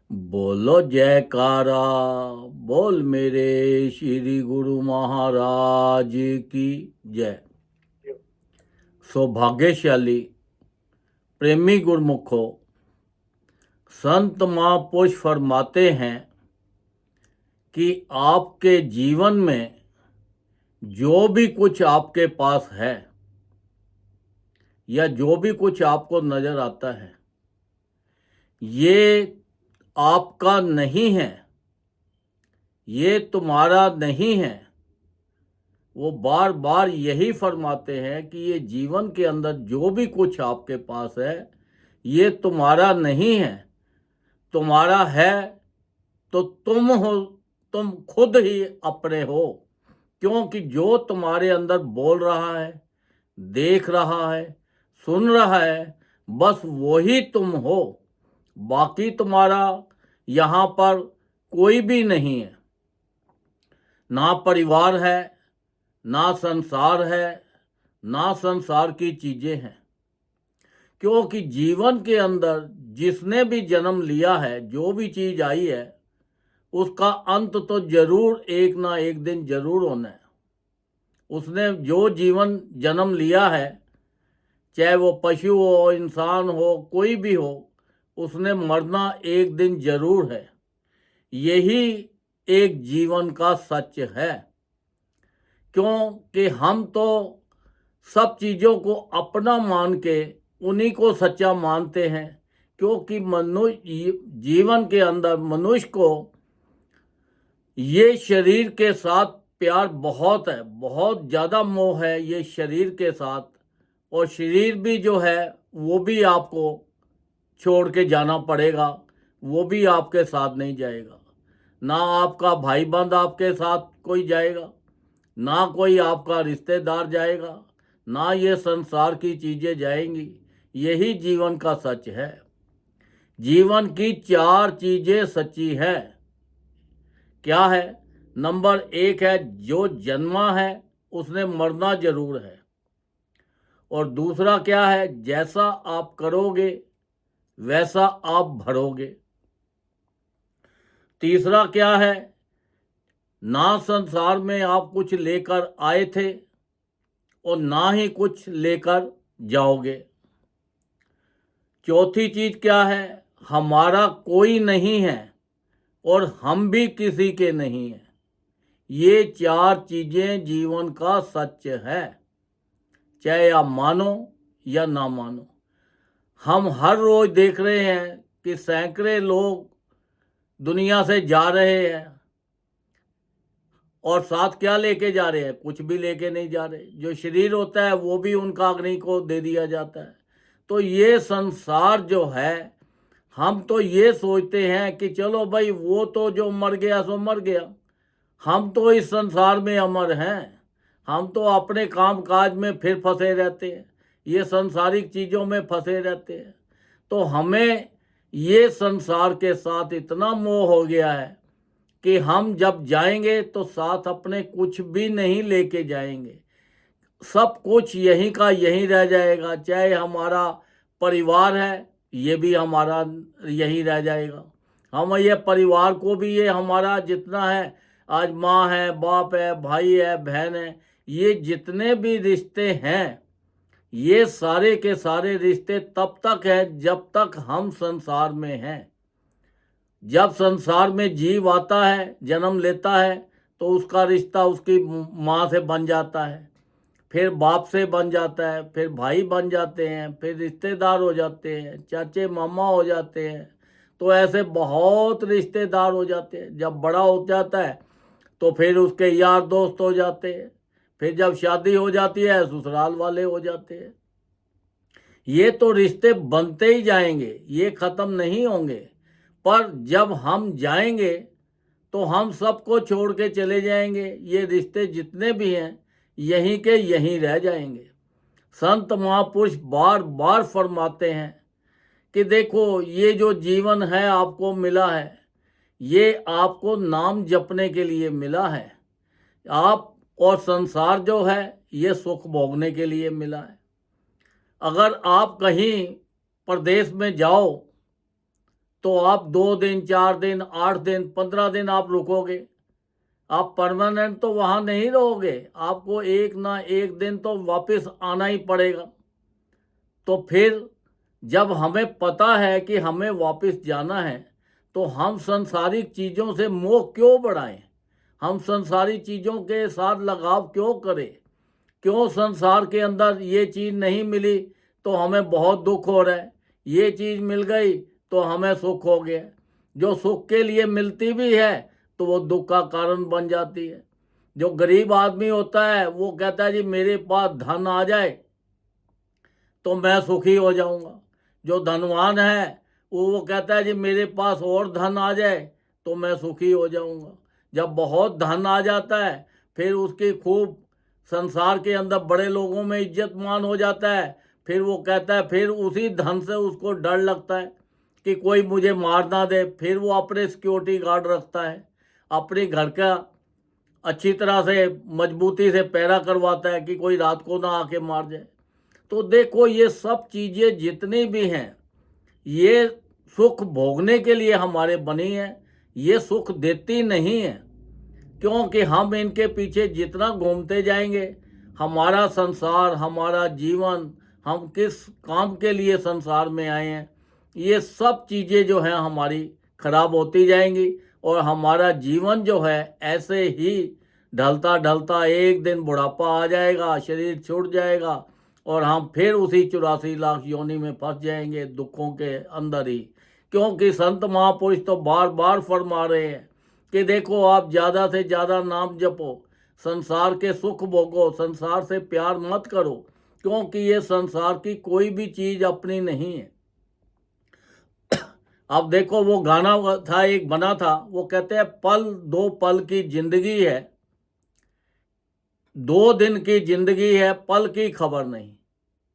बोलो जयकारा, बोल मेरे श्री गुरु महाराज की जय। सौभाग्यशाली प्रेमी गुरमुखो, संत महापुरुष फरमाते हैं कि आपके जीवन में जो भी कुछ आपके पास है या जो भी कुछ आपको नजर आता है, ये आपका नहीं है, ये तुम्हारा नहीं है। वो बार बार यही फरमाते हैं कि ये जीवन के अंदर जो भी कुछ आपके पास है, ये तुम्हारा नहीं है। तुम्हारा है तो तुम हो, तुम खुद ही अपने हो। क्योंकि जो तुम्हारे अंदर बोल रहा है, देख रहा है, सुन रहा है, बस वही तुम हो। बाकी तुम्हारा यहाँ पर कोई भी नहीं है। ना परिवार है, ना संसार है, ना संसार की चीजें हैं। क्योंकि जीवन के अंदर जिसने भी जन्म लिया है, जो भी चीज आई है, उसका अंत तो जरूर एक ना एक दिन जरूर होना है। उसने जो जीवन जन्म लिया है, चाहे वो पशु हो, इंसान हो, कोई भी हो, उसने मरना एक दिन जरूर है। यही एक जीवन का सच है। क्योंकि हम तो सब चीज़ों को अपना मान के उन्हीं को सच्चा मानते हैं। क्योंकि मनुष्य जीवन के अंदर मनुष्य को ये शरीर के साथ प्यार बहुत है, बहुत ज़्यादा मोह है ये शरीर के साथ। और शरीर भी जो है वो भी आपको छोड़ के जाना पड़ेगा, वो भी आपके साथ नहीं जाएगा। ना आपका भाई बंद आपके साथ कोई जाएगा, ना कोई आपका रिश्तेदार जाएगा, ना ये संसार की चीज़ें जाएंगी। यही जीवन का सच है। जीवन की चार चीज़ें सच्ची है। क्या है? नंबर एक है, जो जन्मा है उसने मरना जरूर है। और दूसरा क्या है? जैसा आप करोगे वैसा आप भरोगे। तीसरा क्या है? ना संसार में आप कुछ लेकर आए थे और ना ही कुछ लेकर जाओगे। चौथी चीज क्या है? हमारा कोई नहीं है और हम भी किसी के नहीं हैं। ये चार चीजें जीवन का सच है, चाहे आप मानो या ना मानो। हम हर रोज देख रहे हैं कि सैकड़े लोग दुनिया से जा रहे हैं, और साथ क्या लेके जा रहे हैं? कुछ भी लेके नहीं जा रहे। जो शरीर होता है वो भी उनका अग्नि को दे दिया जाता है। तो ये संसार जो है, हम तो ये सोचते हैं कि चलो भाई वो तो जो मर गया सो मर गया, हम तो इस संसार में अमर हैं। हम तो अपने काम काज में फिर फंसे रहते हैं, ये संसारिक चीज़ों में फंसे रहते हैं। तो हमें ये संसार के साथ इतना मोह हो गया है कि हम जब जाएंगे तो साथ अपने कुछ भी नहीं लेके जाएंगे। सब कुछ यहीं का यहीं रह जाएगा। चाहे हमारा परिवार है, ये भी हमारा यहीं रह जाएगा। हम ये परिवार को भी, ये हमारा जितना है, आज माँ है, बाप है, भाई है, बहन है, ये जितने भी रिश्ते हैं, ये सारे के सारे रिश्ते तब तक है जब तक हम संसार में हैं। जब संसार में जीव आता है, जन्म लेता है, तो उसका रिश्ता उसकी माँ से बन जाता है, फिर बाप से बन जाता है, फिर भाई बन जाते हैं, फिर रिश्तेदार हो जाते हैं, चाचे मामा हो जाते हैं। तो ऐसे बहुत रिश्तेदार हो जाते हैं। जब बड़ा हो जाता है तो फिर उसके यार दोस्त हो जाते हैं। फिर जब शादी हो जाती है ससुराल वाले हो जाते हैं। ये तो रिश्ते बनते ही जाएंगे, ये ख़त्म नहीं होंगे। पर जब हम जाएंगे तो हम सबको छोड़ के चले जाएंगे। ये रिश्ते जितने भी हैं यहीं के यहीं रह जाएंगे। संत महापुरुष बार बार फरमाते हैं कि देखो, ये जो जीवन है आपको मिला है, ये आपको नाम जपने के लिए मिला है। आप और संसार जो है ये सुख भोगने के लिए मिला है। अगर आप कहीं प्रदेश में जाओ तो आप 2 दिन, 4 दिन, 8 दिन, 15 दिन आप रुकोगे। आप परमानेंट तो वहाँ नहीं रहोगे, आपको एक ना एक दिन तो वापस आना ही पड़ेगा। तो फिर जब हमें पता है कि हमें वापस जाना है, तो हम संसारिक चीज़ों से मोह क्यों बढ़ाएं? हम संसारी चीज़ों के साथ लगाव क्यों करें? क्यों संसार के अंदर ये चीज़ नहीं मिली तो हमें बहुत दुख हो रहा है, ये चीज़ मिल गई तो हमें सुख हो गया। जो सुख के लिए मिलती भी है तो वो दुख का कारण बन जाती है। जो गरीब आदमी होता है वो कहता है जी मेरे पास धन आ जाए तो मैं सुखी हो जाऊंगा। जो धनवान है वो कहता है जी मेरे पास और धन आ जाए तो मैं सुखी हो जाऊंगा। जब बहुत धन आ जाता है फिर उसकी खूब संसार के अंदर बड़े लोगों में इज्जत मान हो जाता है। फिर वो कहता है, फिर उसी धन से उसको डर लगता है कि कोई मुझे मार ना दे। फिर वो अपने सिक्योरिटी गार्ड रखता है, अपने घर का अच्छी तरह से मजबूती से पहरा करवाता है कि कोई रात को ना आके मार जाए। तो देखो ये सब चीज़ें जितनी भी हैं ये सुख भोगने के लिए हमारे बनी है, ये सुख देती नहीं है। क्योंकि हम इनके पीछे जितना घूमते जाएंगे, हमारा संसार, हमारा जीवन, हम किस काम के लिए संसार में आए हैं, ये सब चीज़ें जो हैं हमारी खराब होती जाएंगी। और हमारा जीवन जो है ऐसे ही ढलता ढलता एक दिन बुढ़ापा आ जाएगा, शरीर छूट जाएगा और हम फिर उसी 84 लाख योनि में फंस जाएंगे दुखों के अंदर ही। क्योंकि संत महापुरुष तो बार बार फरमा रहे हैं कि देखो आप ज़्यादा से ज़्यादा नाम जपो, संसार के सुख भोगो, संसार से प्यार मत करो, क्योंकि ये संसार की कोई भी चीज़ अपनी नहीं है। अब देखो वो गाना था, एक बना था, वो कहते हैं पल दो पल की जिंदगी है, 2 दिन की जिंदगी है, पल की खबर नहीं।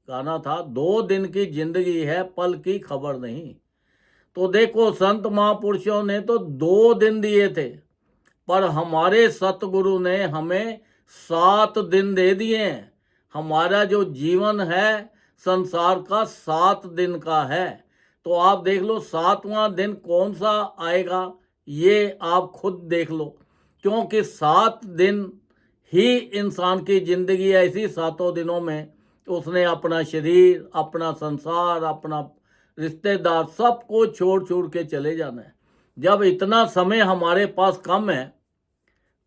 गाना था 2 दिन की जिंदगी है, पल की खबर नहीं। तो देखो संत महापुरुषों ने तो 2 दिन दिए थे, पर हमारे सतगुरु ने हमें 7 दिन दे दिए हैं। हमारा जो जीवन है संसार का 7 दिन का है। तो आप देख लो 7वां दिन कौन सा आएगा, ये आप खुद देख लो। क्योंकि 7 दिन ही इंसान की जिंदगी है। इसी 7 दिनों में उसने अपना शरीर, अपना संसार, अपना रिश्तेदार सबको छोड़ छोड़ के चले जाना है। जब इतना समय हमारे पास कम है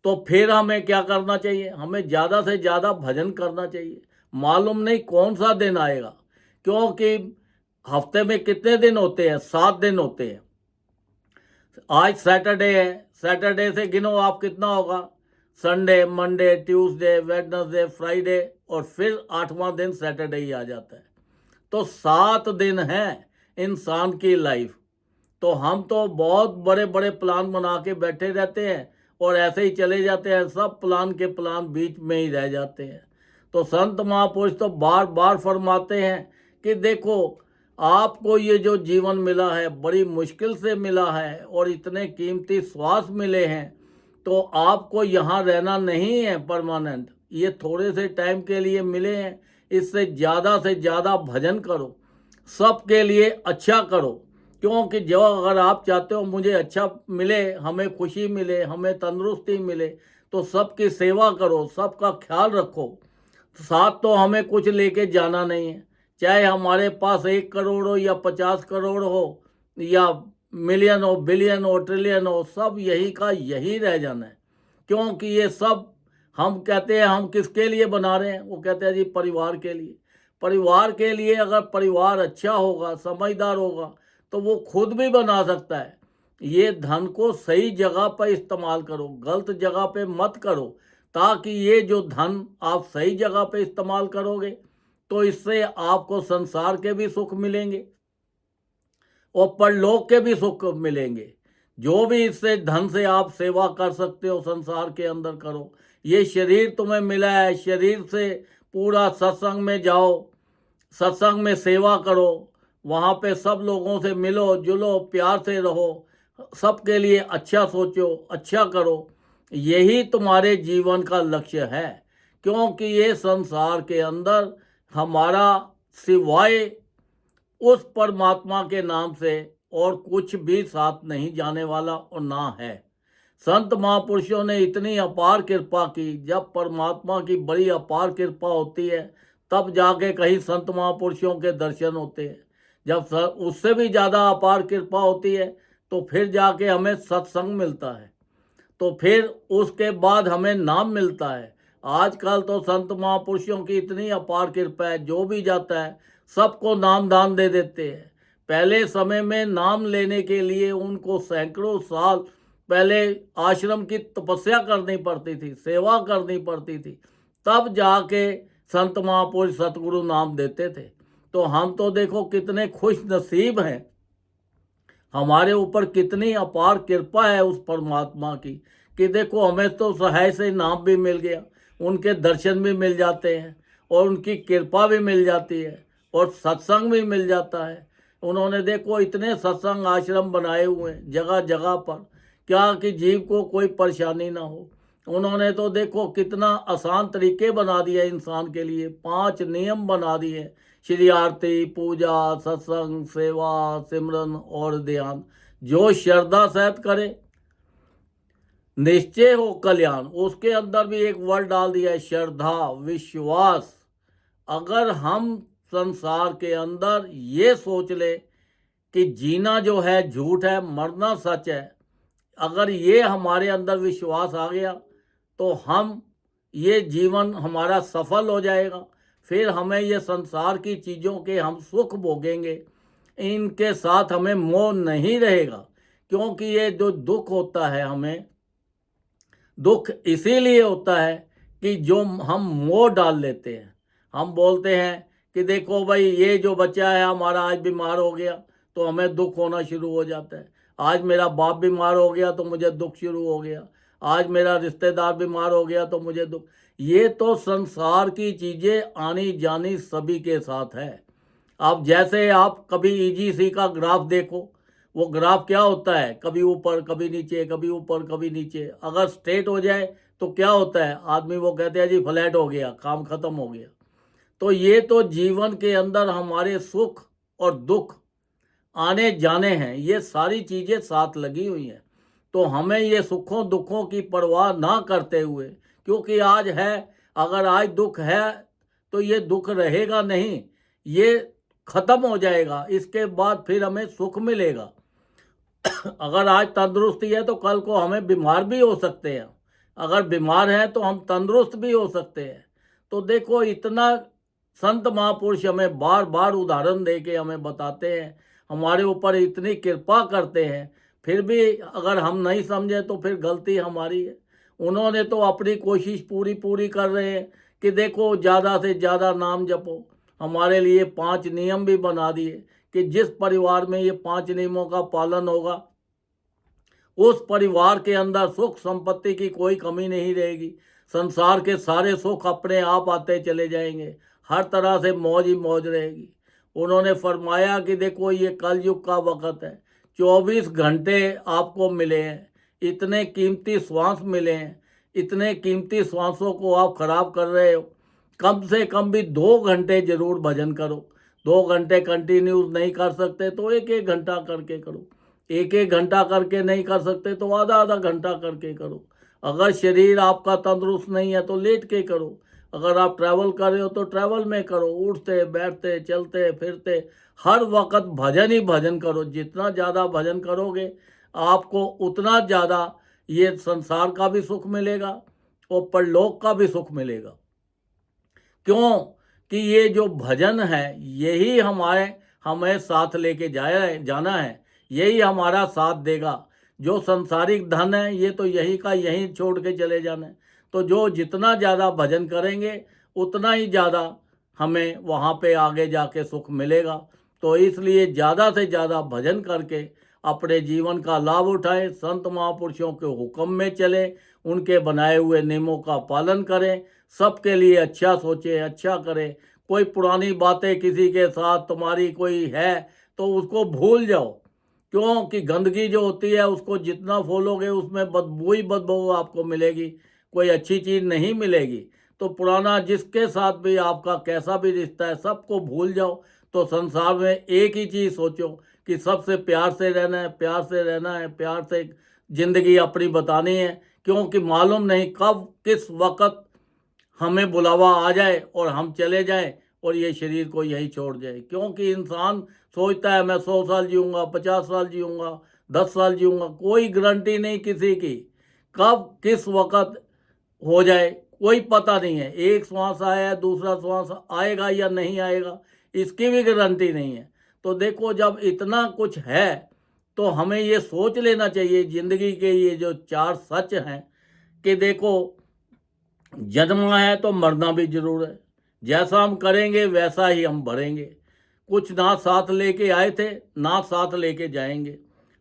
तो फिर हमें क्या करना चाहिए? हमें ज़्यादा से ज़्यादा भजन करना चाहिए। मालूम नहीं कौन सा दिन आएगा, क्योंकि हफ्ते में कितने दिन होते हैं? 7 दिन होते हैं। आज सैटरडे है, सैटरडे से गिनो आप कितना होगा, Sunday, Monday, Tuesday, Wednesday, Friday और फिर 8वां दिन सैटरडे ही आ जाता है। तो 7 दिन है इंसान की लाइफ। तो हम तो बहुत बड़े बड़े प्लान बना के बैठे रहते हैं और ऐसे ही चले जाते हैं, सब प्लान के प्लान बीच में ही रह जाते हैं। तो संत महापुरुष तो बार बार फरमाते हैं कि देखो आपको ये जो जीवन मिला है बड़ी मुश्किल से मिला है और इतने कीमती श्वास मिले हैं, तो आपको यहाँ रहना नहीं है परमानेंट, ये थोड़े से टाइम के लिए मिले हैं। इससे ज़्यादा भजन करो, सबके लिए अच्छा करो। क्योंकि जो अगर आप चाहते हो मुझे अच्छा मिले, हमें खुशी मिले, हमें तंदुरुस्ती मिले, तो सबकी सेवा करो, सबका ख्याल रखो। साथ तो हमें कुछ लेके जाना नहीं है, चाहे हमारे पास 1 करोड़ हो या 50 करोड़ हो या मिलियन हो, बिलियन हो, ट्रिलियन हो, सब यही का यही रह जाना है। क्योंकि ये सब हम कहते हैं हम किसके लिए बना रहे हैं? वो कहते हैं जी परिवार के लिए। परिवार के लिए अगर परिवार अच्छा होगा, समझदार होगा, तो वो खुद भी बना सकता है। ये धन को सही जगह पर इस्तेमाल करो, गलत जगह पे मत करो, ताकि ये जो धन आप सही जगह पे इस्तेमाल करोगे तो इससे आपको संसार के भी सुख मिलेंगे और परलोक के भी सुख मिलेंगे। जो भी इससे धन से आप सेवा कर सकते हो संसार के अंदर करो। ये शरीर तुम्हें मिला है, शरीर से पूरा सत्संग में जाओ, सत्संग में सेवा करो, वहाँ पे सब लोगों से मिलो जुलो, प्यार से रहो, सबके लिए अच्छा सोचो, अच्छा करो। यही तुम्हारे जीवन का लक्ष्य है। क्योंकि ये संसार के अंदर हमारा सिवाय उस परमात्मा के नाम से और कुछ भी साथ नहीं जाने वाला और ना है। संत महापुरुषों ने इतनी अपार कृपा की, जब परमात्मा की बड़ी अपार कृपा होती है तब जाके कहीं संत महापुरुषों के दर्शन होते हैं। जब उससे भी ज़्यादा अपार कृपा होती है तो फिर जाके हमें सत्संग मिलता है, तो फिर उसके बाद हमें नाम मिलता है। आजकल तो संत महापुरुषों की इतनी अपार कृपा है, जो भी जाता है सबको नाम दान दे देते हैं। पहले समय में नाम लेने के लिए उनको सैकड़ों साल पहले आश्रम की तपस्या करनी पड़ती थी, सेवा करनी पड़ती थी, तब जाके संत महापुरुष सतगुरु नाम देते थे। तो हम तो देखो कितने खुश नसीब हैं, हमारे ऊपर कितनी अपार कृपा है उस परमात्मा की कि देखो हमें तो सहाय से नाम भी मिल गया, उनके दर्शन भी मिल जाते हैं और उनकी कृपा भी मिल जाती है और सत्संग भी मिल जाता है। उन्होंने देखो इतने सत्संग आश्रम बनाए हुए हैं जगह जगह पर, क्या कि जीव को कोई परेशानी ना हो। उन्होंने तो देखो कितना आसान तरीके बना दिए इंसान के लिए, 5 नियम बना दिए, श्री आरती, पूजा, सत्संग, सेवा, सिमरन और ध्यान। जो श्रद्धा सहित करे निश्चय हो कल्याण। उसके अंदर भी एक वर्ड डाल दिया है, श्रद्धा, विश्वास। अगर हम संसार के अंदर ये सोच ले कि जीना जो है झूठ है, मरना सच है, अगर ये हमारे अंदर विश्वास आ गया तो हम ये जीवन हमारा सफल हो जाएगा। फिर हमें ये संसार की चीज़ों के हम सुख भोगेंगे, इनके साथ हमें मोह नहीं रहेगा। क्योंकि ये जो दुख होता है, हमें दुख इसीलिए होता है कि जो हम मोह डाल लेते हैं। हम बोलते हैं कि देखो भाई ये जो बच्चा है हमारा आज बीमार हो गया तो हमें दुख होना शुरू हो जाता है। आज मेरा बाप बीमार हो गया तो मुझे दुख शुरू हो गया। आज मेरा रिश्तेदार बीमार हो गया तो मुझे दुख। ये तो संसार की चीज़ें आनी जानी सभी के साथ है। अब जैसे आप कभी ईजीसी का ग्राफ देखो, वो ग्राफ क्या होता है, कभी ऊपर कभी नीचे, कभी ऊपर कभी नीचे। अगर स्ट्रेट हो जाए तो क्या होता है, आदमी वो कहते हैं जी फ्लैट हो गया, काम खत्म हो गया। तो ये तो जीवन के अंदर हमारे सुख और दुख आने जाने हैं, ये सारी चीज़ें साथ लगी हुई हैं। तो हमें ये सुखों दुखों की परवाह ना करते हुए, क्योंकि आज है, अगर आज दुख है तो ये दुख रहेगा नहीं, ये खत्म हो जाएगा, इसके बाद फिर हमें सुख मिलेगा। अगर आज तंदुरुस्ती है तो कल को हमें बीमार भी हो सकते हैं, अगर बीमार हैं तो हम तंदुरुस्त भी हो सकते हैं। तो देखो इतना संत महापुरुष हमें बार बार उदाहरण दे के हमें बताते हैं, हमारे ऊपर इतनी कृपा करते हैं, फिर भी अगर हम नहीं समझे तो फिर गलती हमारी है। उन्होंने तो अपनी कोशिश पूरी पूरी कर रहे हैं कि देखो ज़्यादा से ज़्यादा नाम जपो। हमारे लिए 5 नियम भी बना दिए कि जिस परिवार में ये 5 नियमों का पालन होगा उस परिवार के अंदर सुख संपत्ति की कोई कमी नहीं रहेगी। संसार के सारे सुख अपने आप आते चले जाएंगे, हर तरह से मौज ही मौज रहेगी। उन्होंने फरमाया कि देखो ये कलयुग का वक़्त है, 24 घंटे आपको मिले हैं, इतने कीमती श्वास मिले हैं, इतने कीमती श्वासों को आप खराब कर रहे हो। कम से कम भी 2 घंटे जरूर भजन करो। 2 घंटे कंटिन्यूस नहीं कर सकते तो 1-1 घंटा करके करो। 1-1 घंटा करके नहीं कर सकते तो आधा-आधा घंटा करके करो। अगर शरीर आपका तंदुरुस्त नहीं है तो लेट के करो। अगर आप ट्रैवल कर रहे हो तो ट्रैवल में करो, उठते बैठते चलते फिरते हर वक्त भजन ही भजन करो। जितना ज़्यादा भजन करोगे आपको उतना ज़्यादा ये संसार का भी सुख मिलेगा और परलोक का भी सुख मिलेगा। क्यों कि ये जो भजन है यही हमें साथ लेके जाना है, यही हमारा साथ देगा। जो सांसारिक धन है ये तो यही का यहीं छोड़ के चले जाना है। तो जो जितना ज़्यादा भजन करेंगे उतना ही ज़्यादा हमें वहाँ पे आगे जाके सुख मिलेगा। तो इसलिए ज़्यादा से ज़्यादा भजन करके अपने जीवन का लाभ उठाएं, संत महापुरुषों के हुक्म में चलें, उनके बनाए हुए नियमों का पालन करें, सबके लिए अच्छा सोचें, अच्छा करें। कोई पुरानी बातें किसी के साथ तुम्हारी कोई है तो उसको भूल जाओ, क्योंकि गंदगी जो होती है उसको जितना फोलोगे उसमें बदबू ही बदबू आपको मिलेगी, कोई अच्छी चीज़ नहीं मिलेगी। तो पुराना जिसके साथ भी आपका कैसा भी रिश्ता है सबको भूल जाओ। तो संसार में एक ही चीज़ सोचो कि सबसे प्यार से रहना है, प्यार से रहना है, प्यार से ज़िंदगी अपनी बतानी है, क्योंकि मालूम नहीं कब किस वक्त हमें बुलावा आ जाए और हम चले जाएं और ये शरीर को यहीं छोड़ जाए। क्योंकि इंसान सोचता है मैं 100 साल जीऊँगा, 50 साल जीऊँगा, 10 साल जीऊँगा, कोई गारंटी नहीं किसी की, कब किस वक्त हो जाए कोई पता नहीं है। एक श्वास आया, दूसरा श्वास आएगा या नहीं आएगा, इसकी भी गारंटी नहीं है। तो देखो, जब इतना कुछ है तो हमें ये सोच लेना चाहिए ज़िंदगी के ये जो 4 सच हैं कि देखो, जन्मा है तो मरना भी जरूर है, जैसा हम करेंगे वैसा ही हम भरेंगे। कुछ ना साथ लेके आए थे, ना साथ लेके जाएंगे।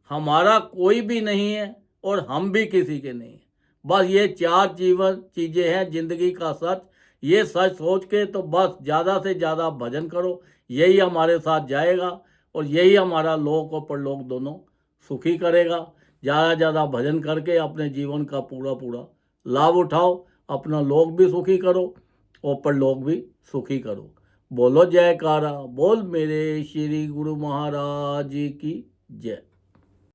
हमारा कोई भी नहीं है और हम भी किसी के नहीं हैं। बस ये 4 चीज़ें हैं ज़िंदगी का सच। ये सच सोच के तो बस ज़्यादा से ज़्यादा भजन करो, यही हमारे साथ जाएगा और यही हमारा लोक और परलोक दोनों सुखी करेगा। ज़्यादा से ज़्यादा भजन करके अपने जीवन का पूरा पूरा लाभ उठाओ, अपना लोक भी सुखी करो और परलोक भी सुखी करो। बोलो जयकारा, बोल मेरे श्री गुरु महाराज जी की जय।